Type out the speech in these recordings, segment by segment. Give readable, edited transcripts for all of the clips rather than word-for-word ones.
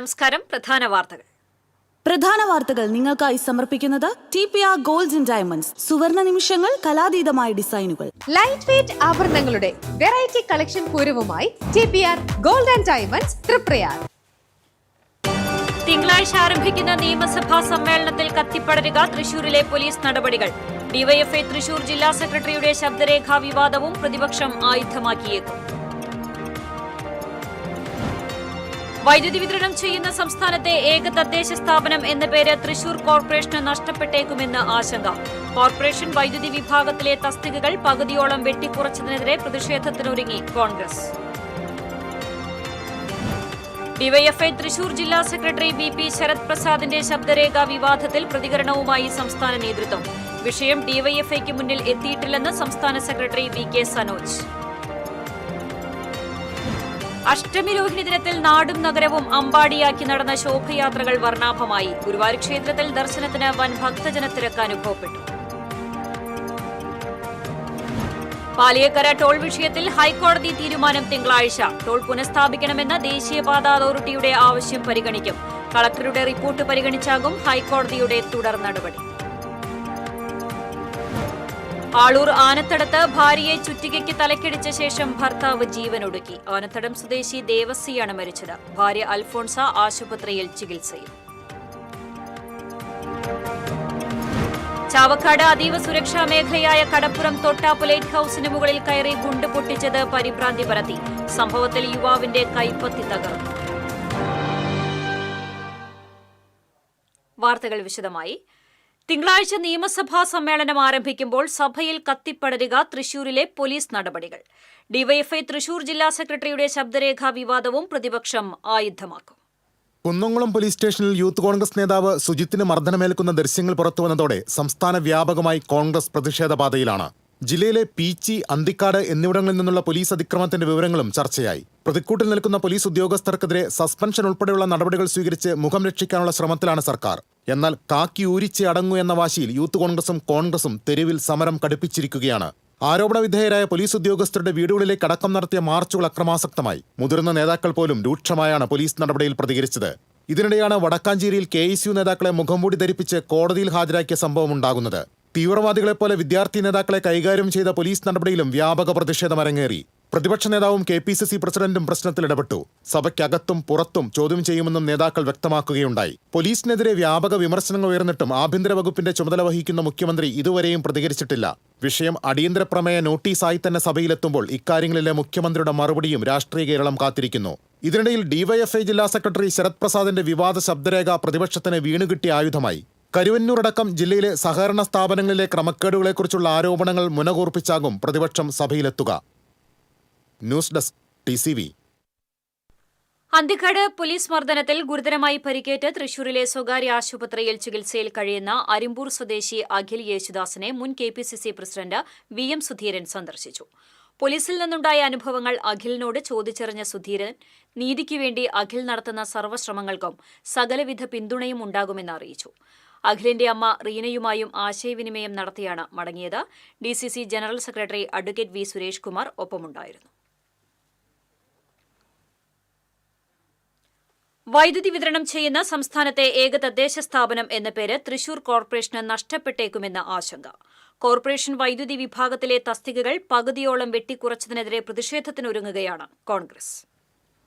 നമസ്കാരം. പ്രധാന വാർത്തകൾ നിങ്ങൾക്കായി സമർപ്പിക്കുന്നത് TPR Golds and Diamonds. സുവർണ നിമിഷങ്ങൾ, കലാതീതമായ ഡിസൈനുകൾ. ലൈറ്റ് വെയ്റ്റ് ആഭരണങ്ങളുടെ വെറൈറ്റി കളക്ഷൻ പൂരവുമായി TPR Gold and Diamonds, Triprayar. തിങ്കളാഴ്ച ആരംഭിക്കുന്ന നിയമസഭാ സമ്മേളനത്തിൽ കത്തിപ്പടരുക തൃശൂരിലെ പോലീസ് നടപടികൾ. ഡിവൈഎഫ്ഐ തൃശൂർ ജില്ലാ സെക്രട്ടറിയുടെ ശബ്ദരേഖാ വിവാദവും പ്രതിപക്ഷം ആയുധമാക്കിയേക്കും. വൈദ്യുതി വിതരണം ചെയ്യുന്ന സംസ്ഥാനത്തെ ഏക തദ്ദേശ സ്ഥാപനം എന്ന പേര് തൃശൂർ കോർപ്പറേഷന് നഷ്ടപ്പെട്ടേക്കുമെന്ന് ആശങ്ക. കോർപ്പറേഷൻ വൈദ്യുതി വിഭാഗത്തിലെ തസ്തികകൾ പകുതിയോളം വെട്ടിക്കുറച്ചതിനെതിരെ പ്രതിഷേധത്തിനൊരുങ്ങി കോൺഗ്രസ്. ഡിവൈഎഫ്ഐ തൃശൂർ ജില്ലാ സെക്രട്ടറി VP ശരത് പ്രസാദിന്റെ ശബ്ദരേഖാ വിവാദത്തിൽ പ്രതികരണവുമായി സംസ്ഥാന നേതൃത്വം. വിഷയം ഡിവൈഎഫ്ഐക്ക് മുന്നിൽ എത്തിയിട്ടില്ലെന്ന് സംസ്ഥാന സെക്രട്ടറി VK സനോജ്. അഷ്ടമി രോഹിണി ദിനത്തിൽ നാടും നഗരവും അമ്പാടിയാക്കി നടന്ന ശോഭയാത്രകൾ വർണ്ണാഭമായി. ഗുരുവായൂർ ക്ഷേത്രത്തിൽ ദർശനത്തിന് വൻ ഭക്തജനത്തിരക്ക് അനുഭവപ്പെട്ടു. പാലിയേക്കര ടോൾ വിഷയത്തിൽ ഹൈക്കോടതി തീരുമാനം തിങ്കളാഴ്ച. ടോൾ പുനഃസ്ഥാപിക്കണമെന്ന ദേശീയപാത അതോറിറ്റിയുടെ ആവശ്യം പരിഗണിക്കും. കളക്ടറുടെ റിപ്പോർട്ട് പരിഗണിച്ചാകും ഹൈക്കോടതിയുടെ തുടർ നടപടി. ആളൂർ ആനത്തടത്ത് ഭാര്യയെ ചുറ്റികയ്ക്ക് തലക്കടിച്ച ശേഷം ഭർത്താവ് ജീവനൊടുക്കി. ആനത്തടം സ്വദേശി ദേവസിയാണ് മരിച്ചത്. ഭാര്യ അൽഫോൺസ ആശുപത്രിയിൽ ചികിത്സയിൽ. ചാവക്കാട് അതീവ സുരക്ഷാ മേഖലയായ കടപ്പുറം തൊട്ടാപ്പ് ലൈറ്റ് ഹൌസിന് മുകളിൽ കയറി ഗുണ്ട് പൊട്ടിച്ചത് പരിഭ്രാന്തി പരത്തി. സംഭവത്തിൽ യുവാവിന്റെ കൈപ്പത്തി തകർന്നു. വാർത്തകൾ വിശദമായി. തിങ്കളാഴ്ച നിയമസഭാ സമ്മേളനം ആരംഭിക്കുമ്പോൾ സഭയിൽ കത്തിപ്പടരുക തൃശൂരിലെ പോലീസ് നടപടികൾ. ഡിവൈഎഫ്ഐ തൃശൂർ ജില്ലാ സെക്രട്ടറിയുടെ ശബ്ദരേഖാ വിവാദവും പ്രതിപക്ഷം ആയുധമാക്കും. കുന്നംകുളം പോലീസ് സ്റ്റേഷനിൽ യൂത്ത് കോൺഗ്രസ് നേതാവ് സുജിത്തിന് മർദ്ദനമേൽക്കുന്ന ദൃശ്യങ്ങൾ പുറത്തുവന്നതോടെ സംസ്ഥാന വ്യാപകമായി കോൺഗ്രസ് പ്രതിഷേധപാതയിലാണ്. ജില്ലയിലെ പീച്ചി, അന്തിക്കാട് എന്നിവിടങ്ങളിൽ നിന്നുള്ള പോലീസ് അതിക്രമത്തിന്റെ വിവരങ്ങളും ചർച്ചയായി. പ്രതിക്കൂട്ടിൽ നിൽക്കുന്ന പോലീസ് ഉദ്യോഗസ്ഥർക്കെതിരെ സസ്പെൻഷൻ ഉൾപ്പെടെയുള്ള നടപടികൾ സ്വീകരിച്ച് മുഖം രക്ഷിക്കാനുള്ള ശ്രമത്തിലാണ് സർക്കാർ. എന്നാൽ കാക്കി ഊരിച്ചേ അടങ്ങൂ എന്ന വാശിയിൽ യൂത്ത് കോൺഗ്രസും തെരുവിൽ സമരം കടുപ്പിച്ചിരിക്കുകയാണ്. ആരോപണ വിധേയരായ പോലീസ് ഉദ്യോഗസ്ഥരുടെ വീടുകളിലേക്ക് അടക്കം നടത്തിയ മാർച്ചുകൾ അക്രമാസക്തമായി. മുതിർന്ന നേതാക്കൾ പോലും രൂക്ഷമായാണ് പോലീസ് നടപടിയിൽ പ്രതികരിച്ചത്. ഇതിനിടെയാണ് വടക്കാഞ്ചേരിയിൽ KSU നേതാക്കളെ മുഖംമൂടി ധരിപ്പിച്ച് കോടതിയിൽ ഹാജരാക്കിയ സംഭവമുണ്ടാകുന്നത്. തീവ്രവാദികളെപ്പോലെ വിദ്യാർത്ഥി നേതാക്കളെ കൈകാര്യം ചെയ്ത പോലീസ് നടപടിയിലും വ്യാപക പ്രതിഷേധം അരങ്ങേറി. പ്രതിപക്ഷ നേതാവും KPCC പ്രസിഡന്റും പ്രശ്നത്തിൽ ഇടപെട്ടു. സഭയ്ക്കകത്തും പുറത്തും ചോദ്യം ചെയ്യുമെന്നും നേതാക്കൾ വ്യക്തമാക്കുകയുണ്ടായി. പോലീസിനെതിരെ വ്യാപക വിമർശനങ്ങൾ ഉയർന്നിട്ടും ആഭ്യന്തര വകുപ്പിന്റെ ചുമതല വഹിക്കുന്ന മുഖ്യമന്ത്രി ഇതുവരെയും പ്രതികരിച്ചിട്ടില്ല. വിഷയം അടിയന്തര പ്രമേയ നോട്ടീസായി തന്നെ സഭയിലെത്തുമ്പോൾ ഇക്കാര്യങ്ങളിലെ മുഖ്യമന്ത്രിയുടെ മറുപടിയും രാഷ്ട്രീയ കേരളം കാത്തിരിക്കുന്നു. ഇതിനിടയിൽ ഡിവൈഎഫ്ഐ ജില്ലാ സെക്രട്ടറി ശരത് പ്രസാദിന്റെ വിവാദ ശബ്ദരേഖ പ്രതിപക്ഷത്തിന് വീണുകിട്ടിയ ആയുധമായി. കരുവന്നൂരടക്കം ജില്ലയിലെ സഹകരണ സ്ഥാപനങ്ങളിലെ ക്രമക്കേടുകളെക്കുറിച്ചുള്ള ആരോപണങ്ങൾ മുനകൂർപ്പിച്ചാകും പ്രതിപക്ഷം സഭയിലെത്തുക. News desk TCV. Anthikad police മർദ്ദനത്തിൽ ഗുരുതരമായി പരിക്കേറ്റ് തൃശൂരിലെ സ്വകാര്യ ആശുപത്രിയിൽ ചികിത്സയിൽ കഴിയുന്ന അരിമ്പൂർ സ്വദേശി അഖിൽ യേശുദാസിനെ മുൻ KPCC പ്രസിഡന്റ് VM സുധീരൻ സന്ദർശിച്ചു. പോലീസിൽ നിന്നുണ്ടായ അനുഭവങ്ങൾ അഖിലിനോട് ചോദിച്ചറിഞ്ഞ സുധീരൻ നീതിക്കുവേണ്ടി അഖിൽ നടത്തുന്ന സർവ്വശ്രമങ്ങൾക്കും സകലവിധ പിന്തുണയും ഉണ്ടാകുമെന്ന് അറിയിച്ചു. അഖിലിന്റെ അമ്മ റീനയുമായും ആശയവിനിമയം നടത്തിയാണ് മടങ്ങിയത്. DCC general secretary advocate V Suresh Kumar ഒപ്പമുണ്ടായിരുന്നു. വൈദ്യുതി വിതരണം ചെയ്യുന്ന സംസ്ഥാനത്തെ ഏക തദ്ദേശ സ്ഥാപനം എന്ന പേര് തൃശൂർ കോർപ്പറേഷന് നഷ്ടപ്പെട്ടേക്കുമെന്ന ആശങ്ക. കോർപ്പറേഷൻ വൈദ്യുതി വിഭാഗത്തിലെ തസ്തികകൾ പകുതിയോളം വെട്ടിക്കുറച്ചതിനെതിരെ പ്രതിഷേധത്തിനൊരുങ്ങുകയാണ് കോൺഗ്രസ്.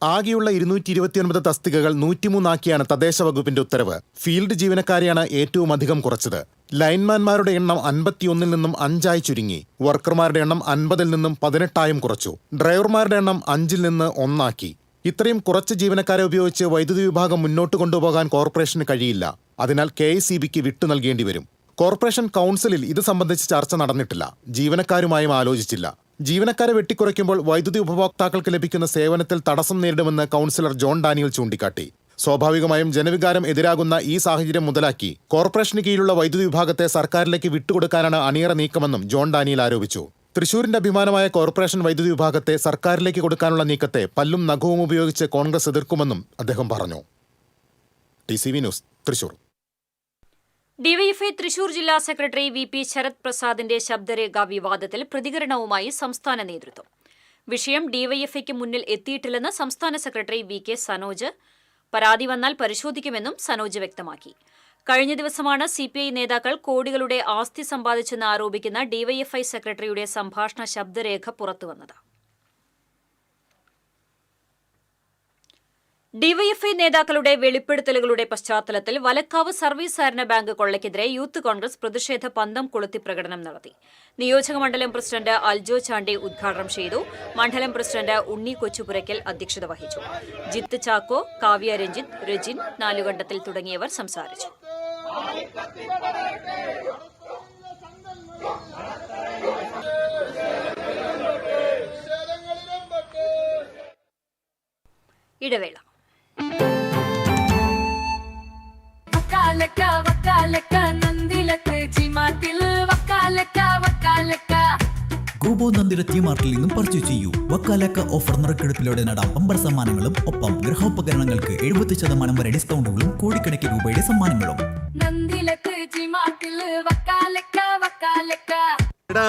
ആകെയുള്ള 229 തസ്തികകൾ 103 തദ്ദേശ വകുപ്പിന്റെ ഉത്തരവ്. ഫീൽഡ് ജീവനക്കാരെയാണ് ഏറ്റവും അധികം കുറച്ചത്. ലൈൻമാൻമാരുടെ എണ്ണം 51 നിന്നും 5 ചുരുങ്ങി. വർക്കർമാരുടെ എണ്ണം 50 നിന്നും 18 കുറച്ചു. ഡ്രൈവർമാരുടെ എണ്ണം 5 നിന്ന് 1 ഇത്രയും കുറച്ച ജീവനക്കാരെ ഉപയോഗിച്ച് വൈദ്യുതി വിഭാഗം മുന്നോട്ട് കൊണ്ടുപോകാൻ കോർപ്പറേഷന് കഴിയില്ല. അതിനാൽ KSEBക്ക് വിട്ടു നൽകേണ്ടി വരും. കോർപ്പറേഷൻ കൌൺസിലിൽ ഇത് സംബന്ധിച്ച് ചർച്ച നടന്നിട്ടില്ല. ജീവനക്കാരുമായും ആലോചിച്ചില്ല. ജീവനക്കാരെ വെട്ടിക്കുറയ്ക്കുമ്പോൾ വൈദ്യുതി ഉപഭോക്താക്കൾക്ക് ലഭിക്കുന്ന സേവനത്തിൽ തടസ്സം നേരിടുമെന്ന് കൌൺസിലർ ജോൺ ഡാനിയൽ ചൂണ്ടിക്കാട്ടി. സ്വാഭാവികമായും ജനവികാരം എതിരാകുന്ന ഈ സാഹചര്യം മുതലാക്കി കോർപ്പറേഷന് കീഴിലുള്ള വൈദ്യുതി വിഭാഗത്തെ സർക്കാരിലേക്ക് വിട്ടുകൊടുക്കാനാണ് അണിയറ നീക്കമെന്നും ജോൺ ഡാനിയൽ ആരോപിച്ചു. തൃശൂരിന്റെ അഭിമാനമായ കോർപ്പറേഷൻ വൈദ്യുതി വിഭാഗത്തെ സർക്കാരിലേക്ക് കൊടുക്കാനുള്ള നീക്കത്തെ പല്ലും നഖവും ഉപയോഗിച്ച് കോൺഗ്രസ് എതിർക്കുമെന്നും അദ്ദേഹം പറഞ്ഞു. TCV news, Thrissur. DYFI Thrissur ജില്ലാ സെക്രട്ടറി VP ശരത് പ്രസാദിന്റെ ശബ്ദരേഖാ വിവാദത്തിൽ പ്രതികരണവുമായി സംസ്ഥാന നേതൃത്വം. വിഷയം ഡിവൈഎഫ്ഐക്ക് മുന്നിൽ എത്തിയിട്ടില്ലെന്ന് സംസ്ഥാന സെക്രട്ടറി VK സനോജ്. പരാതി വന്നാൽ പരിശോധിക്കുമെന്നും സനോജ് വ്യക്തമാക്കി. കഴിഞ്ഞ ദിവസമാണ് സിപിഐ നേതാക്കൾ കോടികളുടെ ആസ്തി സമ്പാദിച്ചെന്ന് ആരോപിക്കുന്ന ഡിവൈഎഫ്ഐ സെക്രട്ടറിയുടെ സംഭാഷണ ശബ്ദരേഖ പുറത്തുവന്നത്. ഡിവൈഎഫ്ഐ നേതാക്കളുടെ വെളിപ്പെടുത്തലുകളുടെ പശ്ചാത്തലത്തിൽ വലക്കാവ് സർവീസ് സഹകരണ ബാങ്ക് കൊള്ളയ്ക്കെതിരെ യൂത്ത് കോൺഗ്രസ് പ്രതിഷേധ പന്തം കൊളുത്തി പ്രകടനം നടത്തി. നിയോജക മണ്ഡലം പ്രസിഡന്റ് അൽജോ ചാണ്ടി ഉദ്ഘാടനം ചെയ്തു. മണ്ഡലം പ്രസിഡന്റ് ഉണ്ണി കൊച്ചുപുരയ്ക്കൽ അധ്യക്ഷത വഹിച്ചു. ജിത്ത് ചാക്കോ, കാവ്യ രഞ്ജിത്ത്, രജിൻ നാലുകണ്ടത്തിൽ തുടങ്ങിയവർ സംസാരിച്ചു. ഇടവേള. ഗോബോ നന്ദിര ടി-മാർട്ടിൽ നിന്നും പർച്ചേസ് ചെയ്യൂ. വക്കാലക്ക ഓഫർ നറുക്കെടുപ്പിലൂടെ നേടാം ബമ്പർ സമ്മാനങ്ങളും ഒപ്പം ഗൃഹോപകരണങ്ങൾക്ക് 70% വരെ ഡിസ്കൗണ്ടുകളും കോടിക്കണക്കിന് രൂപയുടെ സമ്മാനങ്ങളും.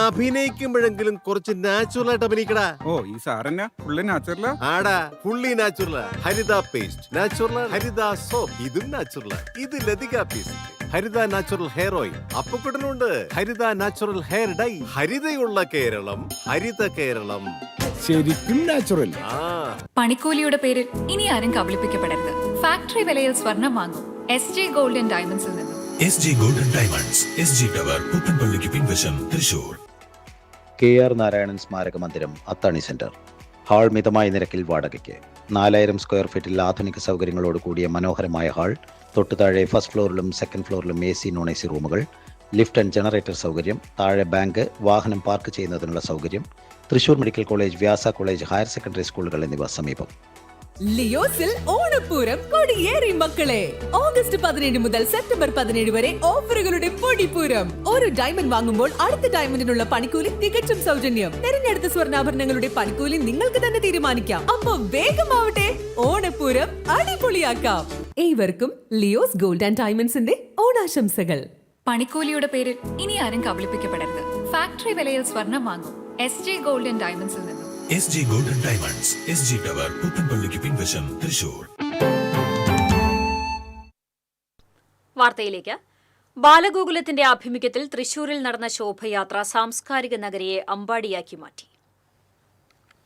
അഭിനയിക്കുമ്പോഴെങ്കിലും കുറച്ച് നാച്ചുറൽ ആയിട്ട് അഭിനയിക്കടാ. ഓ ഈ സാറന്നെ ഫുള്ള് നാച്ചുറലാ? ആടാ ഫുള്ളി നാച്ചുറലാ. ഹരിത പേസ്റ്റ് നാച്ചുറൽ, ഹരിത സോപ്പ് ഇതും നാച്ചുറൽ, ഇത് ലതിക പേസ്റ്റ്, ഹരിത നാച്ചുറൽ ഹെയർ ഓയിൽ, അപ്പക്കുട്ടനുണ്ട് ഹരിത natural hair dye. ഹരിതയുള്ള Keralam, Haritha Keralam, ശരിക്കും നാച്ചുറൽ. പണിക്കൂലിയുടെ പേരിൽ ഇനി ആരും കബളിപ്പിക്കപ്പെടരുത്. ഫാക്ടറി വിലയിൽ സ്വർണം വാങ്ങും SJ ഗോൾഡൻ ഡയമണ്ട്സിൽ നിന്നും. SJ golden diamonds, SG tower, പുത്തൻപള്ളിക്ക് പിൻവശം, തൃശൂർ. KR നാരായണൻ സ്മാരക മന്ദിരം, അത്താണി സെന്റർ. ഹാൾ മിതമായ നിരക്കിൽ വാടകയ്ക്ക്. 4000 സ്ക്വയർ ഫീറ്റിൽ ആധുനിക സൗകര്യങ്ങളോട് കൂടിയ മനോഹരമായ ഹാൾ. തൊട്ടുതാഴെ ഫസ്റ്റ് ഫ്ലോറിലും സെക്കൻഡ് ഫ്ലോറിലും AC നോൺ AC റൂമുകൾ, ലിഫ്റ്റ് ആൻഡ് ജനറേറ്റർ സൗകര്യം, താഴെ ബാങ്ക്, വാഹനം പാർക്ക് ചെയ്യുന്നതിനുള്ള സൗകര്യം. Thrissur medical college, Vyasa college, higher secondary സ്കൂളുകൾ എന്നിവ സമീപം. ലിയോസിൽ ഓണപ്പൂരം കൊടിയേറി മക്കളെ. ഓഗസ്റ്റ് 17 മുതൽ സെപ്റ്റംബർ 17 വരെ ഓഫറുകളുടെ പൊടിപ്പൂരം. ഒരു ഡയമണ്ട് വാങ്ങുമ്പോൾ അടുത്ത ഡയമണ്ടിനുള്ള പണിക്കൂലി തികച്ചും സൗജന്യം. തിരഞ്ഞെടുത്ത സ്വർണ്ണാഭരണങ്ങളുടെ പണിക്കൂലി നിങ്ങൾക്ക് തന്നെ തീരുമാനിക്കാം. അപ്പൊ വേഗമാവട്ടെ, ഓണപ്പൂരം അടിപൊളിയാക്കാം. ഏവർക്കും ലിയോസ് ഗോൾഡ് ആൻഡ് ഡയമണ്ട്സിന്റെ ഓണാശംസകൾ. പണിക്കൂലിയുടെ പേരിൽ ഇനി ആരും കബളിപ്പിക്കപ്പെടരുത്. ഫാക്ടറി വിലയിൽ സ്വർണം വാങ്ങും SJ ഗോൾഡൻ ഡയമണ്ട്സിൽ നിന്നും. SJ golden diamonds, SG tower, പുത്തൻപള്ളിക്ക് പിൻവശം, തൃശൂർ. വാർത്തയിലേക്ക്. ബാലഗോകുലത്തിന്റെ ആഭിമുഖ്യത്തിൽ തൃശൂരിൽ നടന്ന ശോഭയാത്ര സാംസ്കാരിക നഗരിയെ അമ്പാടിയാക്കി മാറ്റി.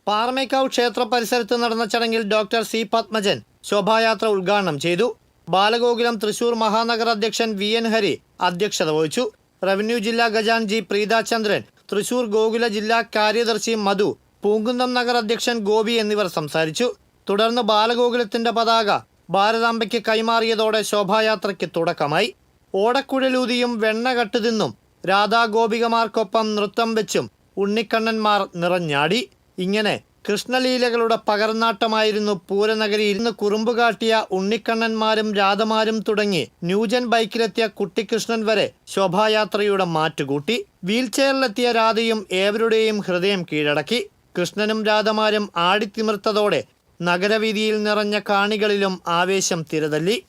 പാറമേക്കാവ് ക്ഷേത്ര പരിസരത്ത് നടന്ന ചടങ്ങിൽ ഡോക്ടർ C പത്മജൻ ശോഭായാത്ര ഉദ്ഘാടനം ചെയ്തു. ബാലഗോകുലം തൃശൂർ മഹാനഗർ അധ്യക്ഷൻ VN ഹരി അധ്യക്ഷത വഹിച്ചു. റവന്യൂ ജില്ലാ ഖജാൻജി പ്രീത ചന്ദ്രൻ, തൃശൂർ ഗോകുല ജില്ലാ കാര്യദർശി മധു, പൂങ്കുന്നം നഗർ അധ്യക്ഷൻ ഗോപി എന്നിവർ സംസാരിച്ചു. തുടർന്ന് ബാലഗോകുലത്തിന്റെ പതാക ഭാരതാംബയ്ക്ക് കൈമാറിയതോടെ ശോഭായാത്രയ്ക്ക് തുടക്കമായി. ഓടക്കുഴലൂതിയും വെണ്ണ കട്ടുതിന്നും രാധാഗോപികമാർക്കൊപ്പം നൃത്തം വെച്ചും ഉണ്ണിക്കണ്ണന്മാർ നിറഞ്ഞാടി. ഇങ്ങനെ കൃഷ്ണലീലകളുടെ പകർന്നാട്ടമായിരുന്നു പൂരനഗരിയിൽ. ഇന്ന് കുറുമ്പുകാട്ടിയ ഉണ്ണിക്കണ്ണന്മാരും രാധമാരും തുടങ്ങി ന്യൂജൻ ബൈക്കിലെത്തിയ കുട്ടിക്കൃഷ്ണൻ വരെ ശോഭായാത്രയുടെ മാറ്റുകൂട്ടി. വീൽചെയറിലെത്തിയ രാധയും ഏവരുടെയും ഹൃദയം കീഴടക്കി. കൃഷ്ണനും രാധമാരും ആടിത്തിമിർത്തതോടെ നഗരവീതിയിൽ നിറഞ്ഞ കാണികളിലും ആവേശം തിരതല്ലി.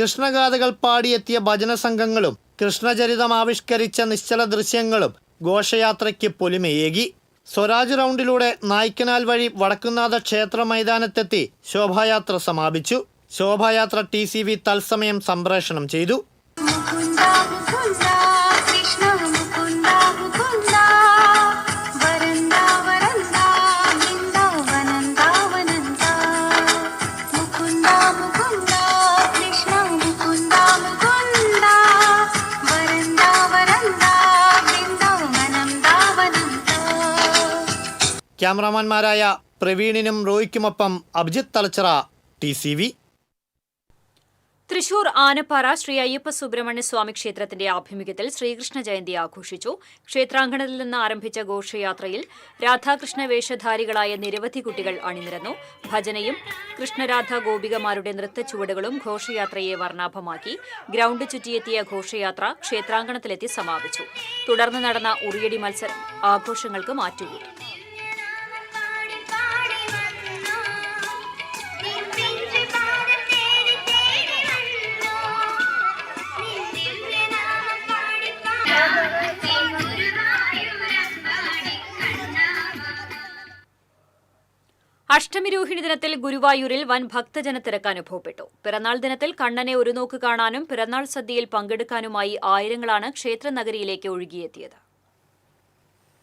കൃഷ്ണഗാഥകൾ പാടിയെത്തിയ ഭജന സംഘങ്ങളും കൃഷ്ണചരിതം ആവിഷ്കരിച്ച നിശ്ചല ദൃശ്യങ്ങളും ഘോഷയാത്രയ്ക്ക് പൊലിമയേകി. സ്വരാജ് റൗണ്ടിലൂടെ നായ്ക്കനാൽ വഴി വടക്കുന്നാഥ ക്ഷേത്ര മൈതാനത്തെത്തി ശോഭായാത്ര സമാപിച്ചു. ശോഭായാത്ര TCV തത്സമയം സംപ്രേഷണം ചെയ്തു. ക്യാമറാമാൻമാരായ പ്രവീണിനും റോയ്ക്കുമൊപ്പം അഭിജിത്ത് തലച്ചിറ, TCV. തൃശൂർ ആനപ്പാറ ശ്രീ അയ്യപ്പ സുബ്രഹ്മണ്യ സ്വാമി ക്ഷേത്രത്തിന്റെ ആഭിമുഖ്യത്തിൽ ശ്രീകൃഷ്ണ ജയന്തി ആഘോഷിച്ചു. ക്ഷേത്രാങ്കണത്തിൽ നിന്ന് ആരംഭിച്ച ഘോഷയാത്രയിൽ രാധാകൃഷ്ണ വേഷധാരികളായ നിരവധി കുട്ടികൾ അണിനിരന്നു. ഭജനയും കൃഷ്ണരാധ ഗോപികമാരുടെ നൃത്തച്ചുവടുകളും ഘോഷയാത്രയെ വർണ്ണാഭമാക്കി. ഗ്രൗണ്ട് ചുറ്റിയെത്തിയ ഘോഷയാത്ര ക്ഷേത്രാങ്കണത്തിലെത്തി സമാപിച്ചു. തുടർന്ന് നടന്ന ഉറിയടി മത്സരം ആഘോഷങ്ങൾക്ക് മാറ്റുകൂട്ടി. അഷ്ടമി രോഹിണി ദിനത്തിൽ ഗുരുവായൂരിൽ വൻ ഭക്തജന തിരക്ക് അനുഭവപ്പെട്ടു. പിറന്നാൾ ദിനത്തിൽ കണ്ണനെ ഒരു നോക്ക് കാണാനും പിറന്നാൾ സദ്യയിൽ പങ്കെടുക്കാനുമായി ആയിരങ്ങളാണ് ക്ഷേത്രനഗരിയിലേക്ക് ഒഴുകിയെത്തിയത്.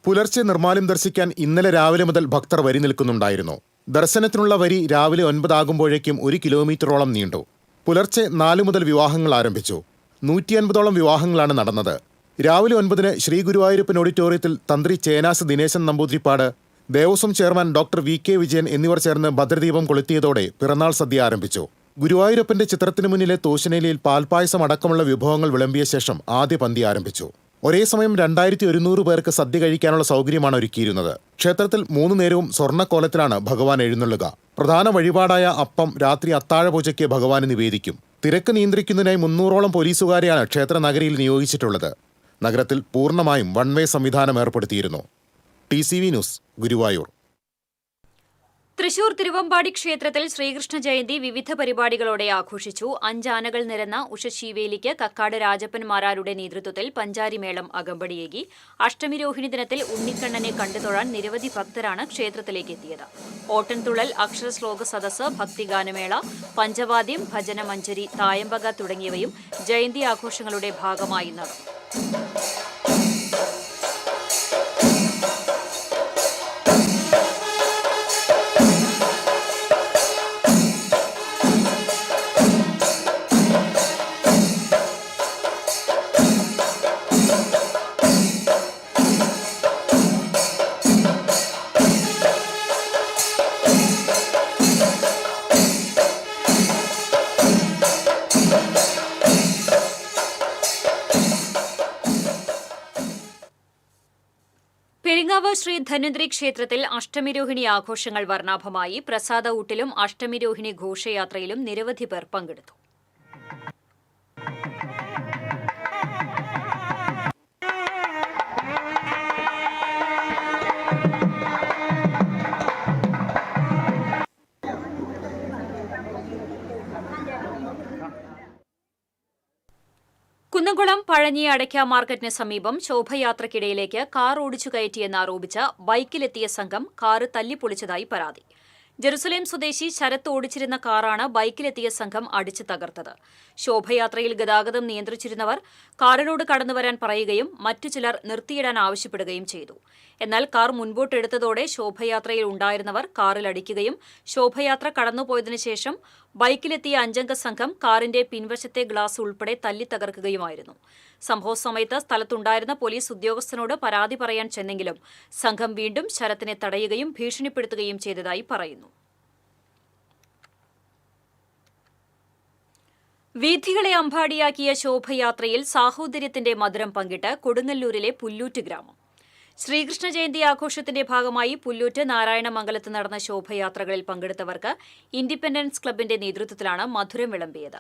പുലർച്ചെ നിർമ്മാല്യം ദർശിക്കാൻ ഇന്നലെ രാവിലെ മുതൽ ഭക്തർ വരി നിൽക്കുന്നുണ്ടായിരുന്നു. ദർശനത്തിനുള്ള വരി രാവിലെ 9 ആകുമ്പോഴേക്കും 1 കിലോമീറ്ററോളം നീണ്ടു. പുലർച്ചെ 4 മുതൽ വിവാഹങ്ങൾ ആരംഭിച്ചു. 150ഓളം വിവാഹങ്ങളാണ് നടന്നത്. രാവിലെ 9 ശ്രീ ഗുരുവായൂരപ്പൻ ഓഡിറ്റോറിയത്തിൽ തന്ത്രി Chennas Dineshan Namboothiripad, Devaswom chairman doctor VK Vijayan എന്നിവർ ചേർന്ന് ഭദ്രദീപം കൊളുത്തിയതോടെ പിറന്നാൾ സദ്യ ആരംഭിച്ചു. ഗുരുവായൂരപ്പന്റെ ചിത്രത്തിനു മുന്നിലെ തോശനേലിയിൽ പാൽപ്പായസം അടക്കമുള്ള വിഭവങ്ങൾ വിളമ്പിയ ശേഷം ആദ്യ പന്തി ആരംഭിച്ചു. ഒരേ സമയം 2100 പേർക്ക് സദ്യ കഴിക്കാനുള്ള സൗകര്യമാണ് ഒരുക്കിയിരുന്നത്. ക്ഷേത്രത്തിൽ 3 നേരവും സ്വർണ്ണക്കോലത്തിലാണ് ഭഗവാൻ എഴുന്നള്ളുക. പ്രധാന വഴിപാടായ അപ്പം രാത്രി അത്താഴപൂജയ്ക്ക് ഭഗവാന് നിവേദിക്കും. തിരക്ക് നിയന്ത്രിക്കുന്നതിനായി 300ഓളം പോലീസുകാരെയാണ് ക്ഷേത്ര നഗരിയിൽ നിയോഗിച്ചിട്ടുള്ളത്. നഗരത്തിൽ പൂർണ്ണമായും വൺവേ സംവിധാനം ഏർപ്പെടുത്തിയിരുന്നു. TCV news, Guruvayur. തൃശൂർ തിരുവമ്പാടി ക്ഷേത്രത്തിൽ ശ്രീകൃഷ്ണ ജയന്തി വിവിധ പരിപാടികളോടെ ആഘോഷിച്ചു. 5 ആനകൾ നിരന്ന ഉഷശീവേലിക്ക് കക്കാട് രാജപ്പൻമാരാരുടെ നേതൃത്വത്തിൽ പഞ്ചാരിമേളം അകമ്പടിയേകി. അഷ്ടമി രോഹിണി ദിനത്തിൽ ഉണ്ണിക്കണ്ണനെ കണ്ടുതൊഴാൻ നിരവധി ഭക്തരാണ് ക്ഷേത്രത്തിലേക്ക് എത്തിയത്. ഓട്ടൻതുള്ളൽ, അക്ഷരശ്ലോക സദസ്സ്, ഭക്തിഗാനമേള, പഞ്ചവാദ്യം, ഭജന മഞ്ജരി, തായമ്പക തുടങ്ങിയവയും ജയന്തി ആഘോഷങ്ങളുടെ ഭാഗമായി നടന്നു. പെരിങ്ങാവ് ശ്രീ ധന്വന്തരി ക്ഷേത്രത്തിൽ അഷ്ടമിരോഹിണി ആഘോഷങ്ങൾ വർണ്ണാഭമായി. പ്രസാദ ഊട്ടിലും അഷ്ടമിരോഹിണി ഘോഷയാത്രയിലും നിരവധി പേർ പങ്കെടുത്തു. കുന്നംകുളം പഴഞ്ഞി അടയ്ക്ക മാർക്കറ്റിന് സമീപം ശോഭയാത്രയ്ക്കിടയിലേക്ക് കാർ ഓടിച്ചു കയറ്റിയെന്നാരോപിച്ച് ബൈക്കിലെത്തിയ സംഘം കാറ് തല്ലിപ്പൊളിച്ചതായി പരാതി. ജെറുസലേം സ്വദേശി ശരത്ത് ഓടിച്ചിരുന്ന കാറാണ് ബൈക്കിലെത്തിയ സംഘം അടിച്ചു തകർത്തത്. ശോഭയാത്രയിൽ ഗതാഗതം നിയന്ത്രിച്ചിരുന്നവർ കാറിനോട് കടന്നുവരാൻ പറയുകയും മറ്റു ചിലർ നിർത്തിയിടാൻ ആവശ്യപ്പെടുകയും ചെയ്തു. എന്നാൽ കാർ മുൻപോട്ടെടുത്തതോടെ ശോഭയാത്രയിൽ ഉണ്ടായിരുന്നവർ കാറിലടിക്കുകയും ശോഭയാത്ര കടന്നുപോയതിനു ശേഷം ബൈക്കിലെത്തിയ 5-അംഗ സംഘം കാറിന്റെ പിൻവശത്തെ ഗ്ലാസ് ഉൾപ്പെടെ തല്ലി തകർക്കുകയുമായിരുന്നു. സംഭവസമയത്ത് സ്ഥലത്തുണ്ടായിരുന്ന പോലീസ് ഉദ്യോഗസ്ഥനോട് പരാതി പറയാൻ ചെന്നെങ്കിലും സംഘം വീണ്ടും ശരത്തിനെ തടയുകയും ഭീഷണിപ്പെടുത്തുകയും ചെയ്തതായി പറയുന്നു. വീഥികളെ അമ്പാടിയാക്കിയ ശോഭയാത്രയിൽ സാഹോദര്യത്തിന്റെ മധുരം പങ്കിട്ട് കൊടുങ്ങല്ലൂരിലെ പുല്ലൂറ്റ് ഗ്രാമം. ശ്രീകൃഷ്ണ ജയന്തി ആഘോഷത്തിന്റെ ഭാഗമായി പുല്ലൂറ്റ് നാരായണമംഗലത്ത് നടന്ന ശോഭയാത്രകളിൽ പങ്കെടുത്തവർക്ക് ഇൻഡിപെൻഡൻസ് ക്ലബിന്റെ നേതൃത്വത്തിലാണ് മധുരം വിളമ്പിയത്.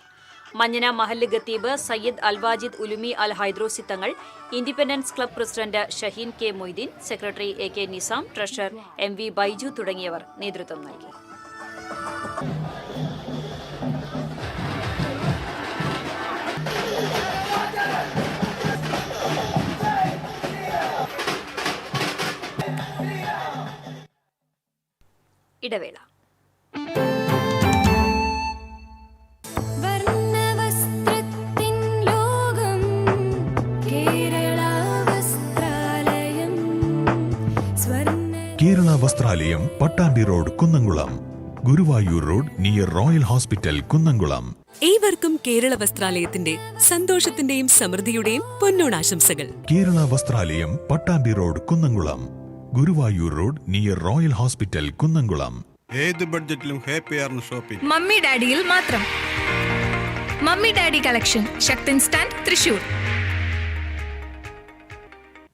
മഞ്ഞന മഹല്ല് ഖത്തീബ് സയ്യിദ് അൽവാജിദ് ഉലുമി അൽ Hydrosi Thangal, independence club president Shaheen K. Moideen, secretary AK Nizam, treasurer MV Baiju തുടങ്ങിയവർ നേതൃത്വം നൽകി. ഇടവേള. Kerala Vasthralayam, Pattambi road, Kunnamkulam. Guruvayur road near royal hospital, Kunnamkulam. ഏവർക്കും കേരള വസ്ത്രാലയത്തിന്റെ സന്തോഷത്തിന്റെയും സമൃദ്ധിയുടെയും പൊന്നോണാശംസകൾ. Kerala Vasthralayam, Pattambi road, Kunnamkulam. Guruvayur road near royal hospital, Kunnamkulam. ഏത് ബഡ്ജറ്റിലും ഹാപ്പിയാണ് ഷോപ്പിംഗ്. മമ്മി ഡാഡിയിൽ മാത്രം. Mummy daddy collection, Sakthan stand, Thrissur.